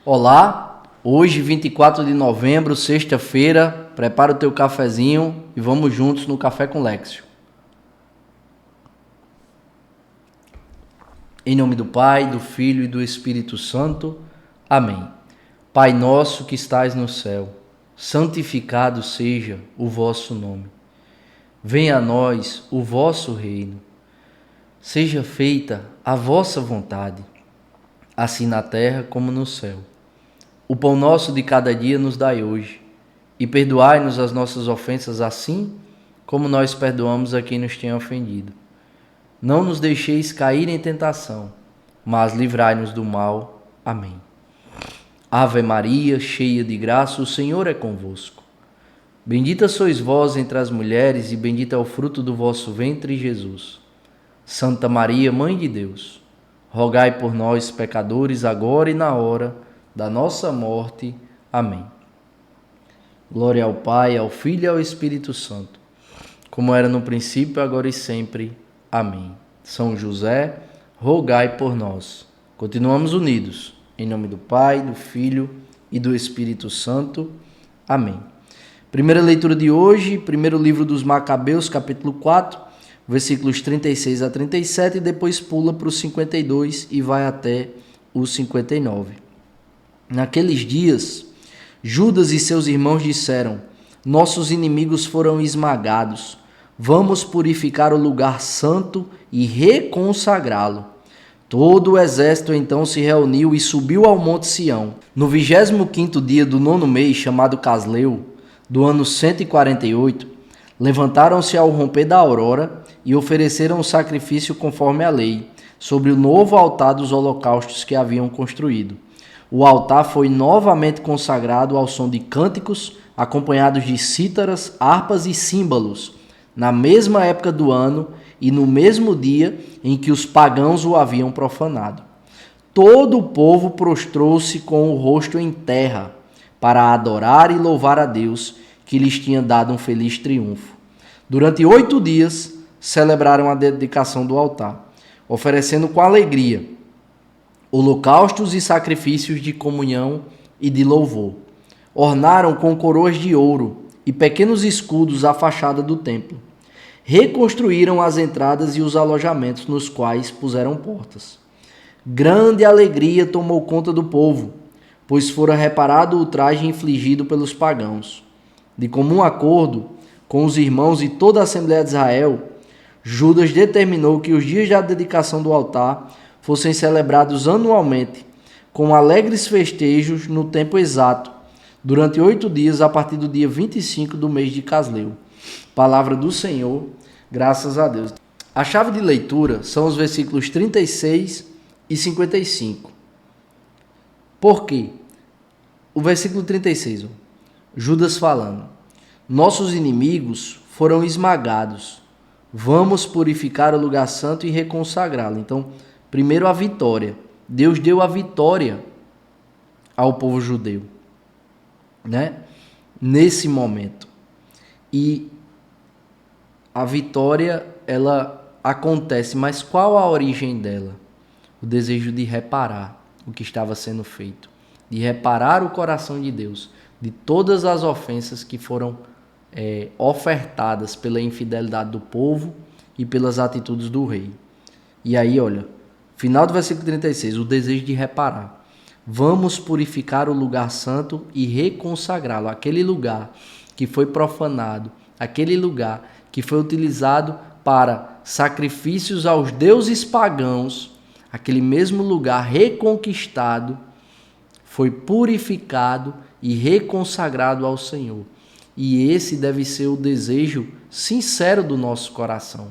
Olá, hoje 24 de novembro, sexta-feira, prepara o teu cafezinho e vamos juntos no Café com Lexio. Em nome do Pai, do Filho e do Espírito Santo. Amém. Pai nosso que estais no céu, santificado seja o vosso nome. Venha a nós o vosso reino. Seja feita a vossa vontade, assim na terra como no céu. O pão nosso de cada dia nos dai hoje, e perdoai-nos as nossas ofensas assim como nós perdoamos a quem nos tem ofendido. Não nos deixeis cair em tentação, mas livrai-nos do mal. Amém. Ave Maria, cheia de graça, o Senhor é convosco. Bendita sois vós entre as mulheres, e bendito é o fruto do vosso ventre, Jesus. Santa Maria, Mãe de Deus, rogai por nós, pecadores, agora e na hora da nossa morte. Amém. Glória ao Pai, ao Filho e ao Espírito Santo, como era no princípio, agora e sempre. Amém. São José, rogai por nós. Continuamos unidos. Em nome do Pai, do Filho e do Espírito Santo. Amém. Primeira leitura de hoje, primeiro livro dos Macabeus, capítulo 4, versículos 36 a 37, e depois pula para os 52 e vai até os 59. Naqueles dias, Judas e seus irmãos disseram: nossos inimigos foram esmagados. Vamos purificar o lugar santo e reconsagrá-lo. Todo o exército então se reuniu e subiu ao monte Sião. No 25º dia do 9º mês, chamado Casleu, do ano 148, levantaram-se ao romper da aurora e ofereceram um sacrifício conforme a lei, sobre o novo altar dos holocaustos que haviam construído. O altar foi novamente consagrado ao som de cânticos, acompanhados de cítaras, harpas e símbolos, na mesma época do ano e no mesmo dia em que os pagãos o haviam profanado. Todo o povo prostrou-se com o rosto em terra, para adorar e louvar a Deus, que lhes tinha dado um feliz triunfo. Durante 8 dias, celebraram a dedicação do altar, oferecendo com alegria holocaustos e sacrifícios de comunhão e de louvor. Ornaram com coroas de ouro e pequenos escudos a fachada do templo. Reconstruíram as entradas e os alojamentos nos quais puseram portas. Grande alegria tomou conta do povo, pois fora reparado o traje infligido pelos pagãos. De comum acordo com os irmãos e toda a Assembleia de Israel, Judas determinou que os dias da dedicação do altar fossem celebrados anualmente, com alegres festejos no tempo exato, durante 8 dias, a partir do dia 25 do mês de Casleu. Palavra do Senhor, graças a Deus. A chave de leitura são os versículos 36 e 55. Por quê? O versículo 36, Judas falando: nossos inimigos foram esmagados, vamos purificar o lugar santo e reconsagrá-lo. Então, primeiro a vitória. Deus deu a vitória ao povo judeu, né? Nesse momento. E a vitória, ela acontece, mas qual a origem dela? O desejo de reparar o que estava sendo feito, de reparar o coração de Deus, de todas as ofensas que foram ofertadas pela infidelidade do povo e pelas atitudes do rei. E aí, olha, final do versículo 36, o desejo de reparar. Vamos purificar o lugar santo e reconsagrá-lo. Aquele lugar que foi profanado, aquele lugar que foi utilizado para sacrifícios aos deuses pagãos, aquele mesmo lugar reconquistado, foi purificado e reconsagrado ao Senhor. E esse deve ser o desejo sincero do nosso coração.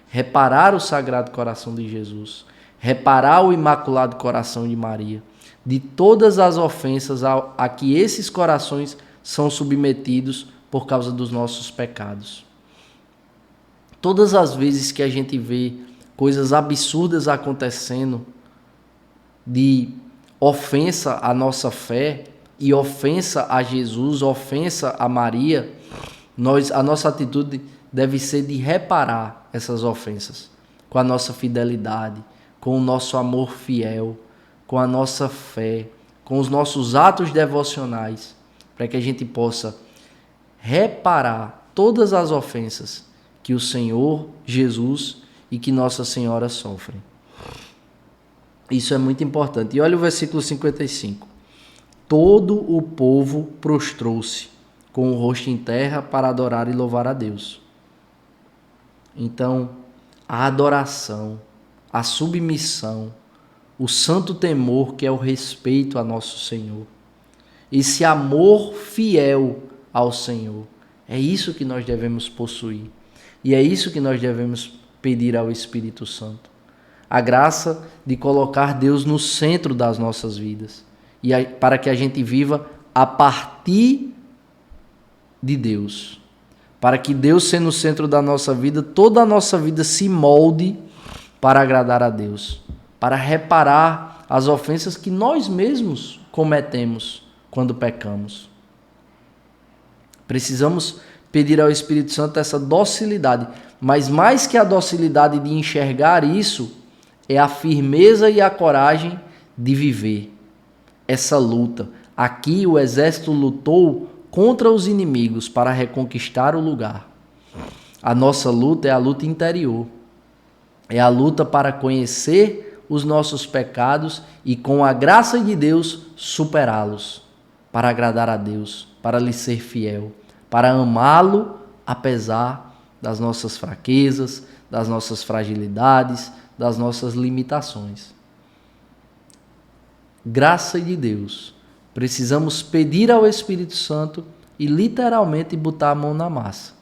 Reparar o Sagrado Coração de Jesus, reparar o Imaculado Coração de Maria, de todas as ofensas a que esses corações são submetidos por causa dos nossos pecados. Todas as vezes que a gente vê coisas absurdas acontecendo, de ofensa à nossa fé e ofensa a Jesus, ofensa a Maria, a nossa atitude deve ser de reparar essas ofensas com a nossa fidelidade, com o nosso amor fiel, com a nossa fé, com os nossos atos devocionais, para que a gente possa reparar todas as ofensas que o Senhor Jesus e que Nossa Senhora sofrem. Isso é muito importante. E olha o versículo 55. Todo o povo prostrou-se com o rosto em terra para adorar e louvar a Deus. Então, a adoração, a submissão, o santo temor, que é o respeito a nosso Senhor, esse amor fiel ao Senhor, é isso que nós devemos possuir. E é isso que nós devemos pedir ao Espírito Santo. A graça de colocar Deus no centro das nossas vidas. E para que a gente viva a partir de Deus. Para que Deus, sendo o centro da nossa vida, toda a nossa vida se molde para agradar a Deus. Para reparar as ofensas que nós mesmos cometemos quando pecamos. Precisamos pedir ao Espírito Santo essa docilidade. Mas mais que a docilidade de enxergar isso, é a firmeza e a coragem de viver essa luta. Aqui o exército lutou contra os inimigos para reconquistar o lugar. A nossa luta é a luta interior. É a luta para conhecer os nossos pecados e, com a graça de Deus, superá-los. Para agradar a Deus, para lhe ser fiel, para amá-lo apesar das nossas fraquezas, das nossas fragilidades, das nossas limitações. Graça de Deus. Precisamos pedir ao Espírito Santo e literalmente botar a mão na massa.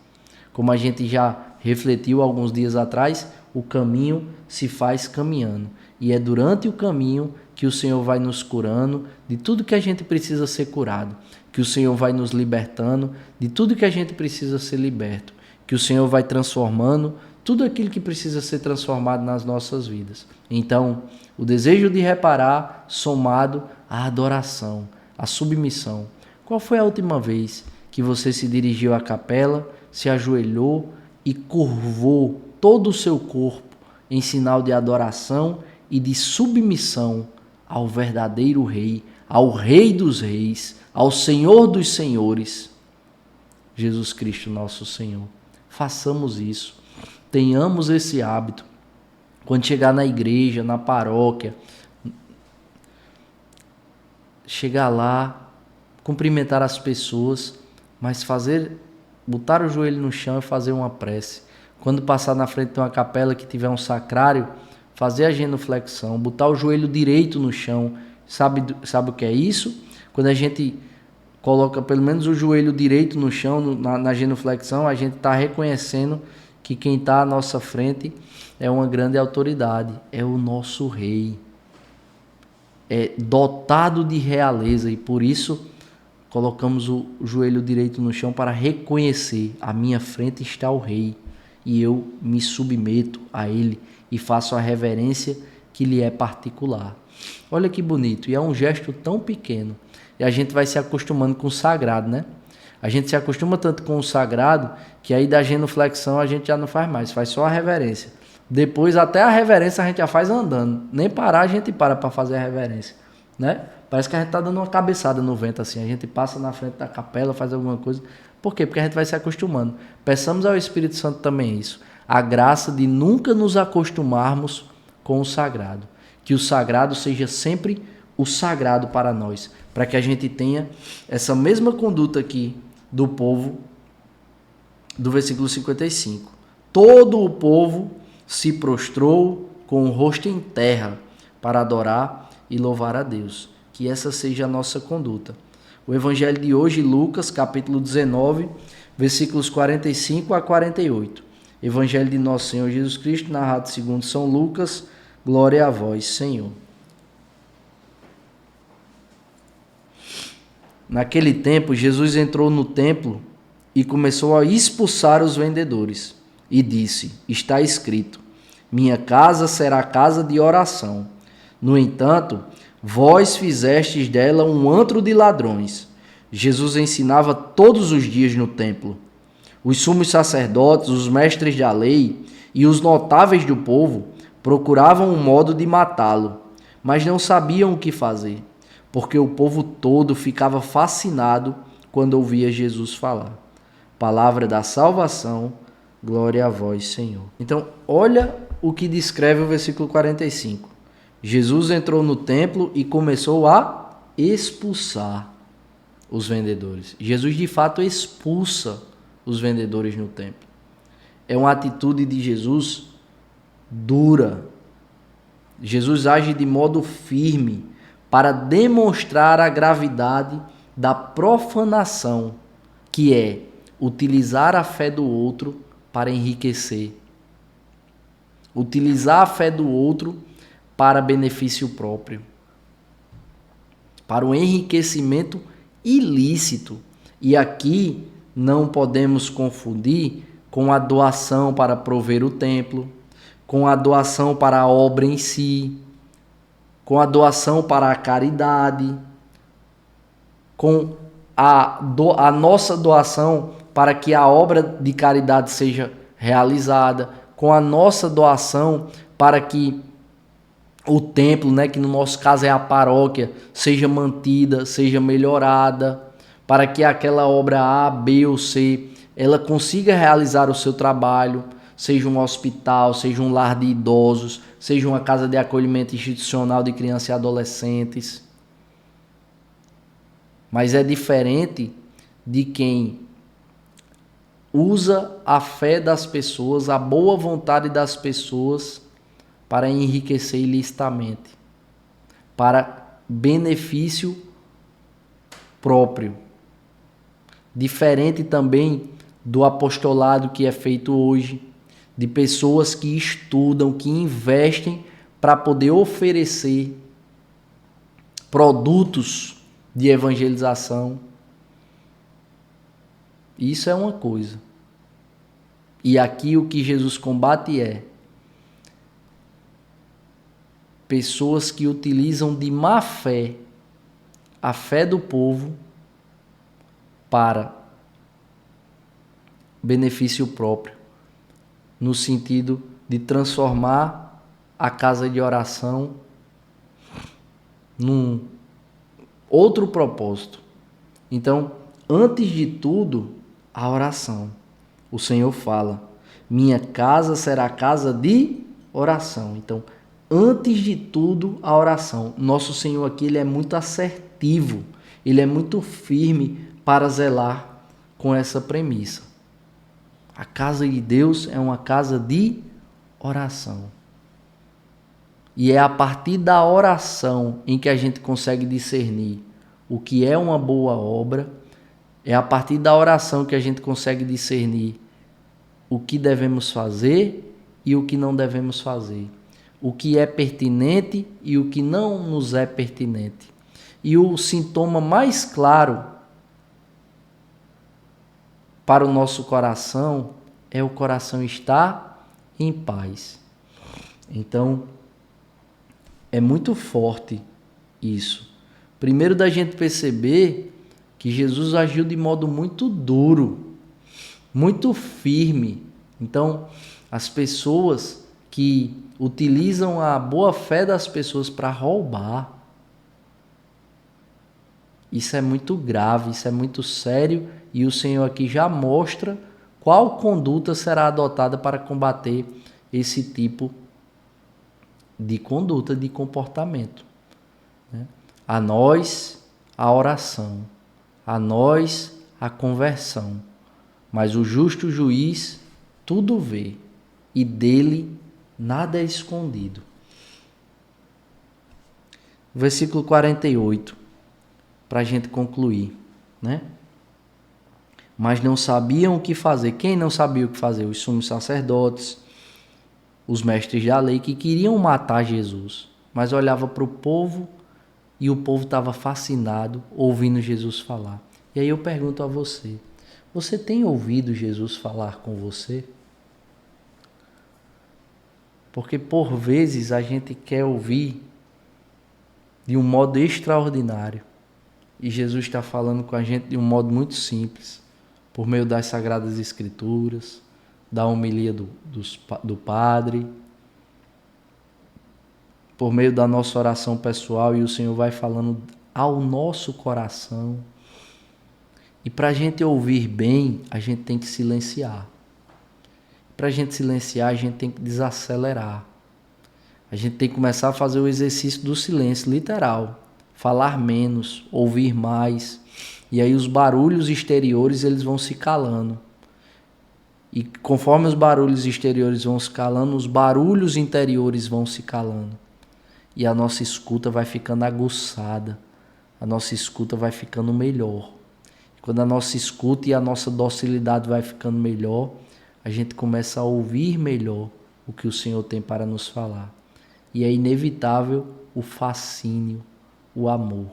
Como a gente já refletiu alguns dias atrás, o caminho se faz caminhando. E é durante o caminho que o Senhor vai nos curando de tudo que a gente precisa ser curado. Que o Senhor vai nos libertando de tudo que a gente precisa ser liberto. Que o Senhor vai transformando tudo aquilo que precisa ser transformado nas nossas vidas. Então, o desejo de reparar somado à adoração, à submissão. Qual foi a última vez que você se dirigiu à capela, se ajoelhou e curvou todo o seu corpo em sinal de adoração e de submissão ao verdadeiro Rei, ao Rei dos Reis, ao Senhor dos Senhores, Jesus Cristo nosso Senhor? Façamos isso. Tenhamos esse hábito. Quando chegar na igreja, na paróquia, chegar lá, cumprimentar as pessoas, mas botar o joelho no chão e fazer uma prece. Quando passar na frente de uma capela que tiver um sacrário, fazer a genuflexão, botar o joelho direito no chão. Sabe o que é isso? Quando a gente coloca pelo menos o joelho direito no chão, na genuflexão, a gente está reconhecendo que quem está à nossa frente é uma grande autoridade, é o nosso Rei. É dotado de realeza e por isso colocamos o joelho direito no chão para reconhecer: à minha frente está o Rei e eu me submeto a Ele e faço a reverência que lhe é particular. Olha que bonito, e é um gesto tão pequeno. E a gente vai se acostumando com o sagrado, né? A gente se acostuma tanto com o sagrado que aí da genuflexão a gente já não faz mais, faz só a reverência. Depois até a reverência a gente já faz andando. Nem parar a gente para fazer a reverência, né? Parece que a gente está dando uma cabeçada no vento assim. A gente passa na frente da capela, faz alguma coisa. Por quê? Porque a gente vai se acostumando. Peçamos ao Espírito Santo também isso. A graça de nunca nos acostumarmos com o sagrado. Que o sagrado seja sempre o sagrado para nós. Para que a gente tenha essa mesma conduta aqui do povo do versículo 55. Todo o povo se prostrou com o rosto em terra para adorar e louvar a Deus. Que essa seja a nossa conduta. O evangelho de hoje, Lucas, capítulo 19, versículos 45 a 48. Evangelho de nosso Senhor Jesus Cristo, narrado segundo São Lucas. Glória a vós, Senhor. Naquele tempo, Jesus entrou no templo e começou a expulsar os vendedores. E disse: está escrito, minha casa será casa de oração. No entanto, vós fizestes dela um antro de ladrões. Jesus ensinava todos os dias no templo. Os sumos sacerdotes, os mestres da lei e os notáveis do povo procuravam um modo de matá-lo, mas não sabiam o que fazer, porque o povo todo ficava fascinado quando ouvia Jesus falar. Palavra da salvação, glória a vós, Senhor. Então, olha o que descreve o versículo 45. Jesus entrou no templo e começou a expulsar os vendedores. Jesus, de fato, expulsa os vendedores no templo. É uma atitude de Jesus dura. Jesus age de modo firme para demonstrar a gravidade da profanação, que é utilizar a fé do outro para enriquecer. Utilizar a fé do outro para benefício próprio. Para o enriquecimento ilícito. E aqui não podemos confundir com a doação para prover o templo, com a doação para a obra em si, com a doação para a caridade, com a nossa doação para que a obra de caridade seja realizada, com a nossa doação para que o templo, que no nosso caso é a paróquia, seja mantida, seja melhorada, para que aquela obra A, B ou C, ela consiga realizar o seu trabalho, seja um hospital, seja um lar de idosos, seja uma casa de acolhimento institucional de crianças e adolescentes. Mas é diferente de quem usa a fé das pessoas, a boa vontade das pessoas para enriquecer ilicitamente, para benefício próprio. Diferente também do apostolado que é feito hoje, de pessoas que estudam, que investem para poder oferecer produtos de evangelização. Isso é uma coisa. E aqui o que Jesus combate é pessoas que utilizam de má fé a fé do povo para benefício próprio, no sentido de transformar a casa de oração num outro propósito. Então, antes de tudo, a oração. O Senhor fala: minha casa será casa de oração. Então, antes de tudo, a oração. Nosso Senhor aqui, ele é muito assertivo, ele é muito firme para zelar com essa premissa. A casa de Deus é uma casa de oração. E é a partir da oração em que a gente consegue discernir o que é uma boa obra. É a partir da oração que a gente consegue discernir o que devemos fazer e o que não devemos fazer. O que é pertinente e o que não nos é pertinente. E o sintoma mais claro para o nosso coração é o coração estar em paz. Então, é muito forte isso. Primeiro, da gente perceber que Jesus agiu de modo muito duro, muito firme. Então, as pessoas que utilizam a boa fé das pessoas para roubar, isso é muito grave, isso é muito sério, e o Senhor aqui já mostra qual conduta será adotada para combater esse tipo de conduta, de comportamento. A nós, a oração. A nós, a conversão. Mas o justo juiz tudo vê, e dele nada é escondido. Versículo 48, para a gente concluir, Mas não sabiam o que fazer. Quem não sabia o que fazer? Os sumos sacerdotes, os mestres da lei, que queriam matar Jesus, mas olhava para o povo e o povo estava fascinado ouvindo Jesus falar. E aí eu pergunto a você, você tem ouvido Jesus falar com você? Porque por vezes a gente quer ouvir de um modo extraordinário. E Jesus está falando com a gente de um modo muito simples, por meio das Sagradas Escrituras, da homilia do Padre, por meio da nossa oração pessoal, e o Senhor vai falando ao nosso coração. E para a gente ouvir bem, a gente tem que silenciar. Para a gente silenciar, a gente tem que desacelerar. A gente tem que começar a fazer o exercício do silêncio, literal. Falar menos, ouvir mais. E aí os barulhos exteriores eles vão se calando. E conforme os barulhos exteriores vão se calando, os barulhos interiores vão se calando. E a nossa escuta vai ficando aguçada. A nossa escuta vai ficando melhor. Quando a nossa escuta e a nossa docilidade vai ficando melhor, a gente começa a ouvir melhor o que o Senhor tem para nos falar. E é inevitável o fascínio, o amor,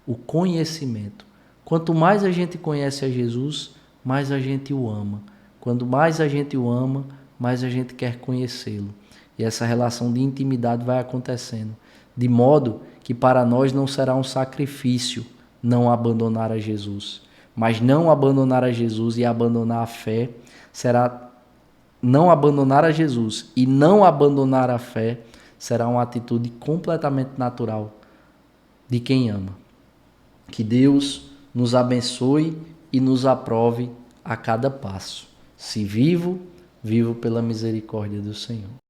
o conhecimento. Quanto mais a gente conhece a Jesus, mais a gente o ama. Quanto mais a gente o ama, mais a gente quer conhecê-lo. E essa relação de intimidade vai acontecendo. De modo que para nós não será um sacrifício não abandonar a Jesus. Mas não abandonar a Jesus e abandonar a fé será... Não abandonar a Jesus e não abandonar a fé será uma atitude completamente natural de quem ama. Que Deus nos abençoe e nos aprove a cada passo. Se vivo, vivo pela misericórdia do Senhor.